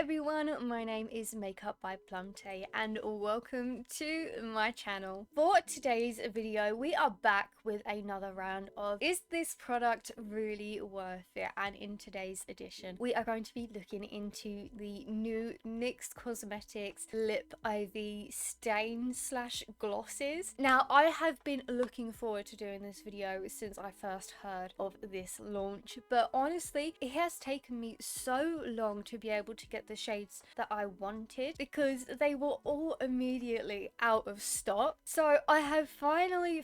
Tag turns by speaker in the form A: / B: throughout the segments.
A: everyone, my name is Makeup by Plumtay and welcome to my channel. For today's video, we are back with another round of Is this product really worth it? And in today's edition, we are going to be looking into the new NYX Cosmetics Lip IV Stain slash Glosses. Now, I have been looking forward to doing this video since I first heard of this launch, but honestly, it has taken me so long to be able to get the shades that I wanted because they were all immediately out of stock. So I have finally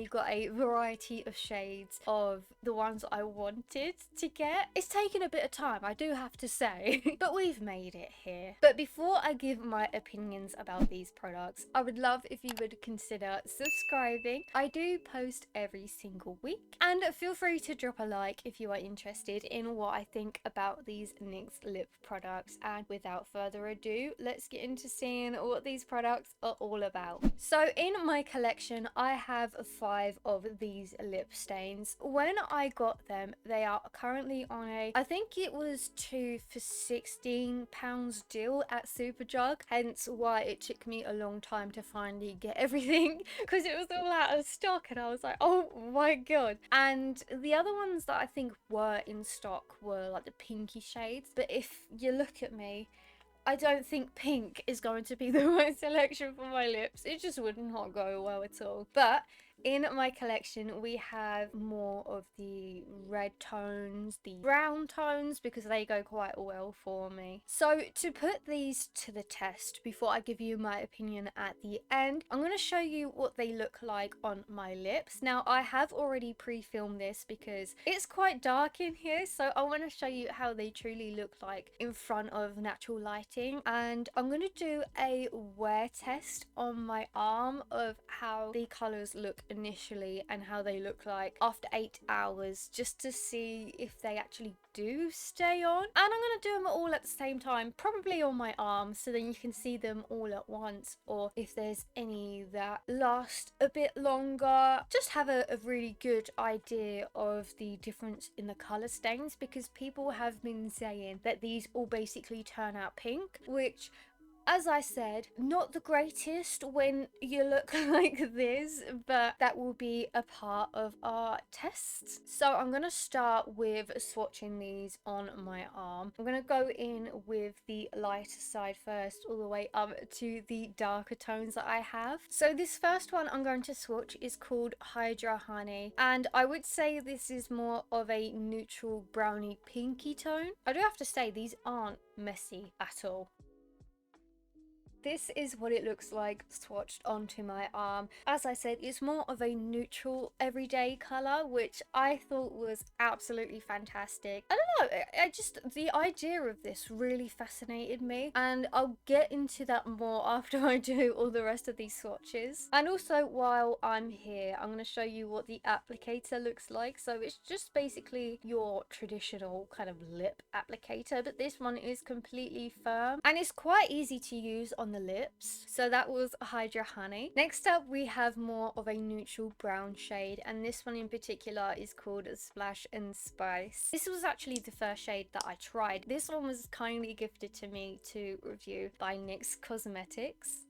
A: got a variety of shades of the ones I wanted to get. It's taken a bit of time, I do have to say, but we've made it here. But before I give my opinions about these products, I would love if you would consider subscribing. I do post every single week, and feel free to drop a like if you are interested in what I think about these NYX lip products. And without further ado, let's get into seeing what these products are all about. So in my collection, I have 5 of these lip stains. When I got them, they are currently on a, I think it was 2 for £16 deal at Superdrug, hence why it took me a long time to finally get everything because it was all out of stock and I was like, oh my god. And the other ones that I think were in stock were like the pinky shades, but if you look at me, I don't think pink is going to be the right selection for my lips. It just would not go well at all. But in my collection, we have more of the red tones, the brown tones, because they go quite well for me. So to put these to the test, before I give you my opinion at the end, I'm going to show you what they look like on my lips. Now, I have already pre-filmed this because it's quite dark in here, so I want to show you how they truly look like in front of natural lighting. And I'm going to do a wear test on my arm of how the colours look initially and how they look like after 8 hours, just to see if they actually do stay on. And I'm going to do them all at the same time, probably on my arm, so then you can see them all at once, or if there's any that last a bit longer, just have a really good idea of the difference in the color stains, because people have been saying that these all basically turn out pink, which, as I said, not the greatest when you look like this, but that will be a part of our tests. So I'm going to start with swatching these on my arm. I'm going to go in with the lighter side first, all the way up to the darker tones that I have. So this first one I'm going to swatch is called Hydra Honey, and I would say this is more of a neutral browny pinky tone. I do have to say, these aren't messy at all. This is what it looks like swatched onto my arm. As I said, it's more of a neutral everyday colour, which I thought was absolutely fantastic. I don't know, the idea of this really fascinated me, and I'll get into that more after I do all the rest of these swatches. And also, while I'm here, I'm going to show you what the applicator looks like. So it's just basically your traditional kind of lip applicator, but this one is completely firm and it's quite easy to use on the lips. So that was Hydra Honey. Next up, we have more of a neutral brown shade, and this one in particular is called Splash and Spice. This was actually the first shade that I tried. This one was kindly gifted to me to review by NYX Cosmetics.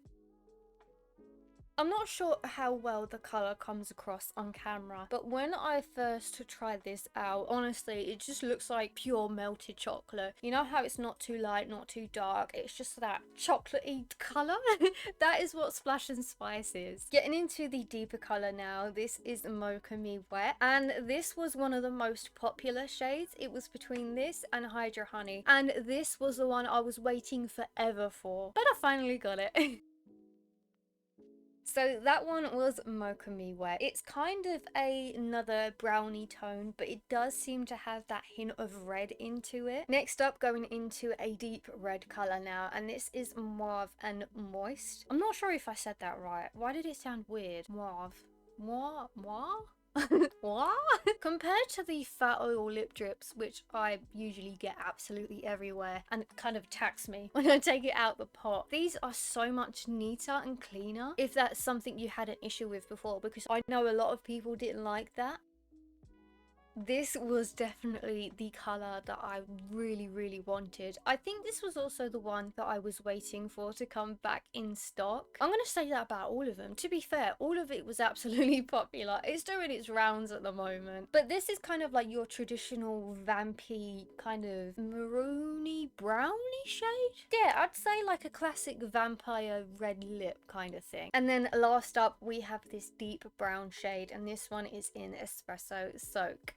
A: I'm not sure how well the colour comes across on camera, but when I first tried this out, honestly, it just looks like pure melted chocolate. You know how it's not too light, not too dark, it's just that chocolatey colour? That is what Splash and Spice is. Getting into the deeper colour now, this is Mocha Me Wet, and this was one of the most popular shades. It was between this and Hydra Honey, and this was the one I was waiting forever for, but I finally got it. So that one was Mocha Me Wet. It's kind of another brownie tone, but it does seem to have that hint of red into it. Next up, going into a deep red colour now, and this is Mauve and Moist. I'm not sure if I said that right. Why did it sound weird? Mauve. Mauve? What? Compared to the fat oil lip drips, which I usually get absolutely everywhere and it kind of tax me when I take it out the pot, these are so much neater and cleaner, if that's something you had an issue with before, because I know a lot of people didn't like that. This was definitely the color that I really wanted. I think this was also the one that I was waiting for to come back in stock. I'm gonna say that about all of them. To be fair, all of it was absolutely popular. It's doing its rounds at the moment. But this is kind of like your traditional vampy kind of maroony browny shade. Yeah, I'd say like a classic vampire red lip kind of thing. And then last up we have this deep brown shade, and this one is in Espresso Soak.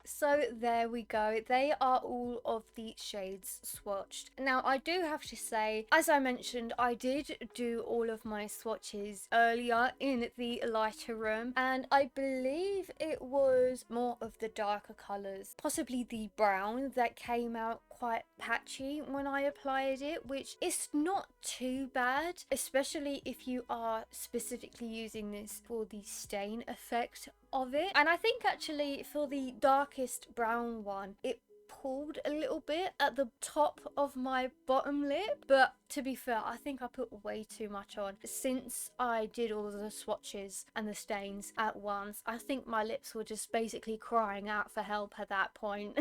A: So there we go, they are all of the shades swatched. Now I do have to say, as I mentioned, I did do all of my swatches earlier in the lighter room, and I believe it was more of the darker colours, possibly the brown, that came out quite patchy when I applied it, which is not too bad, especially if you are specifically using this for the stain effect of it. And I think actually for the darkest brown one, it pulled a little bit at the top of my bottom lip, but to be fair, I think I put way too much on. Since I did all the swatches and the stains at once, I think my lips were just basically crying out for help at that point.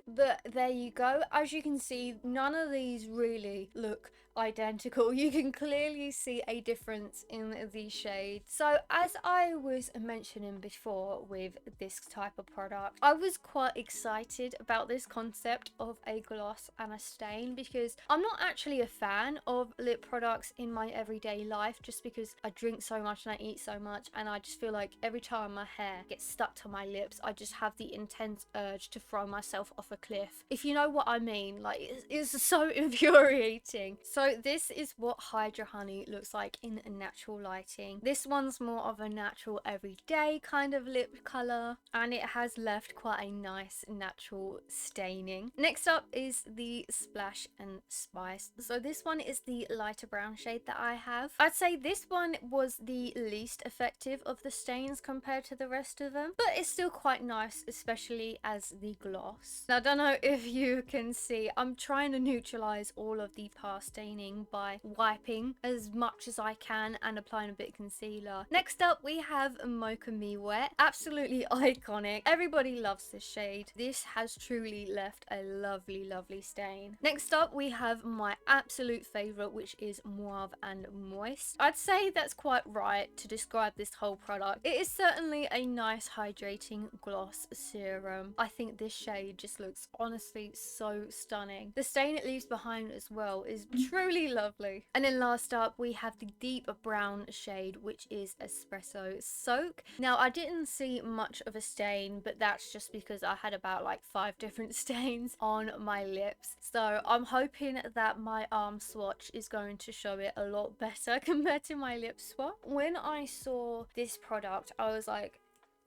A: But there you go. As you can see, none of these really look identical. You can clearly see a difference in the shade. So as I was mentioning before with this type of product, I was quite excited about this concept of a gloss and a stain, because I'm not actually a fan of lip products in my everyday life, just because I drink so much and I eat so much, and I just feel like every time my hair gets stuck to my lips, I just have the intense urge to throw myself off a cliff, if you know what I mean. Like, it's so infuriating. So this is what Hydra Honey looks like in natural lighting. This one's more of a natural everyday kind of lip color, and it has left quite a nice natural staining. Next up is the Splash and Spice. So this one is the lighter brown shade that I have. I'd say this one was the least effective of the stains compared to the rest of them, but it's still quite nice, especially as the gloss. Now I don't know if you can see, I'm trying to neutralize all of the past staining by wiping as much as I can and applying a bit of concealer. Next up we have Mocha Me Wet. Absolutely iconic. Everybody loves this shade. This has truly left a lovely stain. Next up we have my absolute favorite, which is Mauve and Moist. I'd say that's quite right to describe this whole product. It is certainly a nice hydrating gloss serum. I think this shade just looks honestly so stunning. The stain it leaves behind as well is truly lovely. And then last up we have the deep brown shade, which is Espresso Soak. Now I didn't see much of a stain, but that's just because I had about like 5 different stains on my lips, so I'm hoping that my arm swatch is going to show it a lot better compared to my lip swatch. When I saw this product, I was like,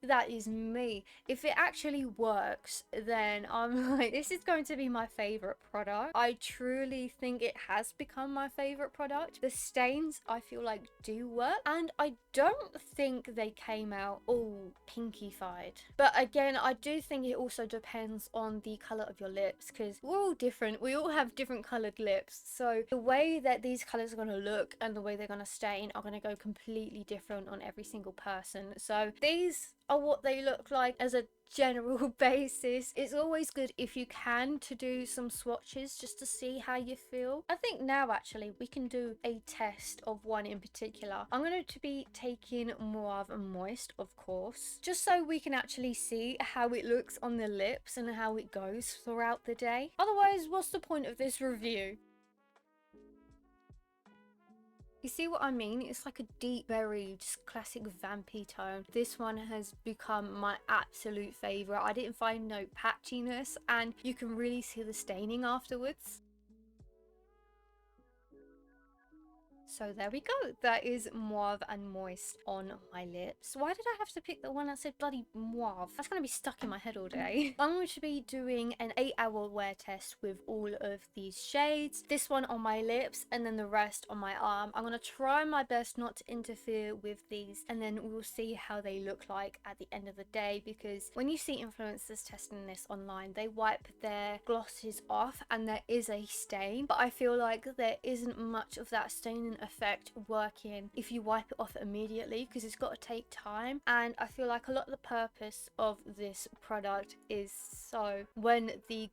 A: that is me. If it actually works, then I'm like, this is going to be my favorite product. I truly think it has become my favorite product. The stains I feel like do work, and I don't think they came out all pinkified. But again, I do think it also depends on the color of your lips, because we're all different. We all have different colored lips, so the way that these colors are going to look and the way they're going to stain are going to go completely different on every single person. So these are what they look like as a general basis. It's always good if you can to do some swatches just to see how you feel. I think now actually we can do a test of one in particular. I'm going to be taking Mauve and Moist, of course, just so we can actually see how it looks on the lips and how it goes throughout the day. Otherwise, what's the point of this review? You see what I mean? It's like a deep, very just classic vampy tone. This one has become my absolute favorite. I didn't find no patchiness, and you can really see the staining afterwards. So there we go. That is Mauve and Moist on my lips. Why did I have to pick the one that said bloody Mauve? That's going to be stuck in my head all day. I'm going to be doing an 8-hour wear test with all of these shades. This one on my lips and then the rest on my arm. I'm going to try my best not to interfere with these, and then we'll see how they look like at the end of the day, because when you see influencers testing this online, they wipe their glosses off and there is a stain, but I feel like there isn't much of that staining effect working if you wipe it off immediately, because it's got to take time. And I feel like a lot of the purpose of this product is so when the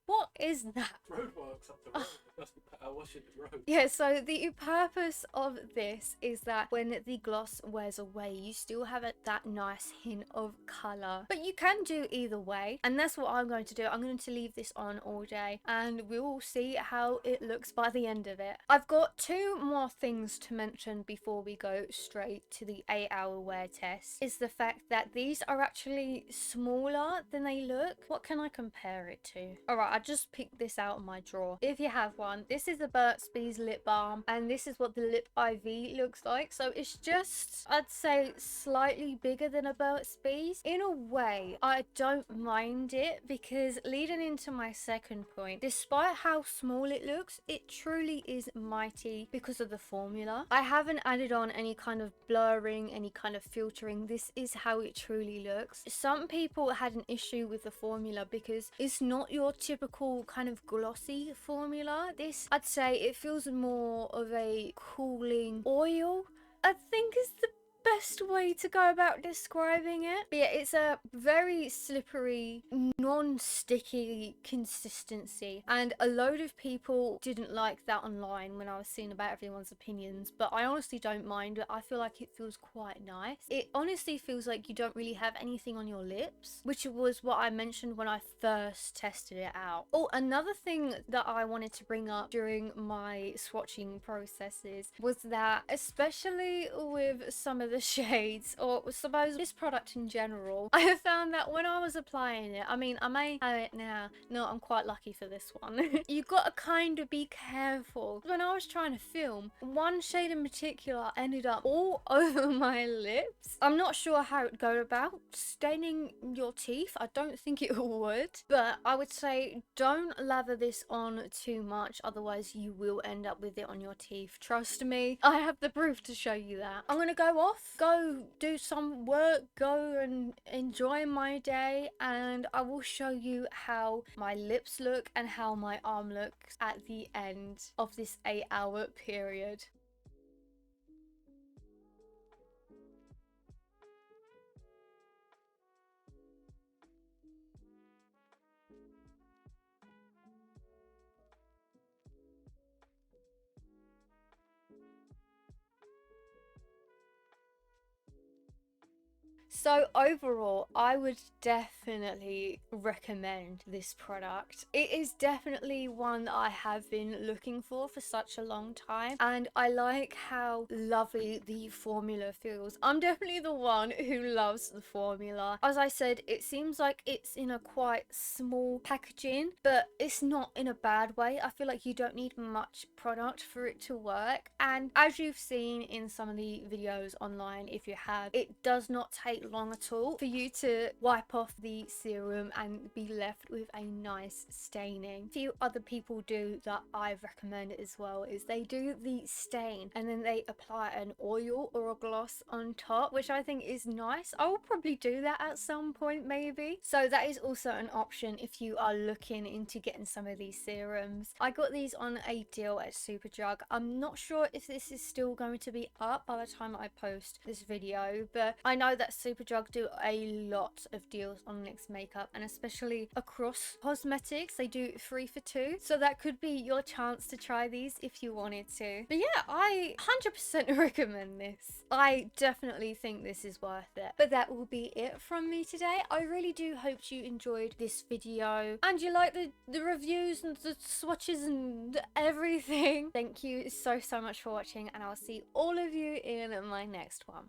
A: what is that?
B: Roadworks up the road. That's washing the road.
A: Yeah, so the purpose of this is that when the gloss wears away, you still have that nice hint of colour. But you can do either way, and that's what I'm going to do. I'm going to leave this on all day, and we will see how it looks by the end of it. I've got 2 more things to mention before we go straight to the 8-hour wear test. Is the fact that these are actually smaller than they look. What can I compare it to? Alright, I just picked this out of my drawer. If you have one, this is a Burt's Bees lip balm, and this is what the Lip IV looks like. So it's just, I'd say, slightly bigger than a Burt's Bees. In a way, I don't mind it, because leading into my second point, despite how small it looks, it truly is mighty because of the formula. I haven't added on any kind of blurring, any kind of filtering. This is how it truly looks. Some people had an issue with the formula because it's not your typical kind of glossy formula. This, I'd say, it feels more of a cooling oil, I think is the best way to go about describing it. But yeah, it's a very slippery, non-sticky consistency, and a load of people didn't like that online when I was seeing about everyone's opinions, but I honestly don't mind it. I feel like it feels quite nice. It honestly feels like you don't really have anything on your lips, which was what I mentioned when I first tested it out. Oh, another thing that I wanted to bring up during my swatching processes was that, especially with some of the shades, or suppose this product in general, I have found that when I was applying it, I mean, I may have it now. No, I'm quite lucky for this one. You gotta kind of be careful. When I was trying to film, one shade in particular ended up all over my lips. I'm not sure how it would go about staining your teeth. I don't think it would, but I would say don't lather this on too much, otherwise you will end up with it on your teeth. Trust me, I have the proof to show you that. I'm gonna go off, go do some work, go and enjoy my day, and I will show you how my lips look and how my arm looks at the end of this 8-hour period. So overall, I would definitely recommend this product. It is definitely one that I have been looking for such a long time, and I like how lovely the formula feels. I'm definitely the one who loves the formula. As I said, it seems like it's in a quite small packaging, but it's not in a bad way. I feel like you don't need much product for it to work, and as you've seen in some of the videos online, if you have, it does not take long at all for you to wipe off the serum and be left with a nice staining. A few other people do that I've recommended as well is they do the stain and then they apply an oil or a gloss on top, which I think is nice. I will probably do that at some point maybe. So that is also an option if you are looking into getting some of these serums. I got these on a deal at Superdrug. I'm not sure if this is still going to be up by the time I post this video, but I know that Superdrug do a lot of deals on NYX makeup, and especially across cosmetics they do 3 for 2, so that could be your chance to try these if you wanted to. But yeah, I 100% recommend this. I definitely think this is worth it. But that will be it from me today. I really do hope you enjoyed this video and you like the reviews and the swatches and everything. Thank you so much for watching, and I'll see all of you in my next one.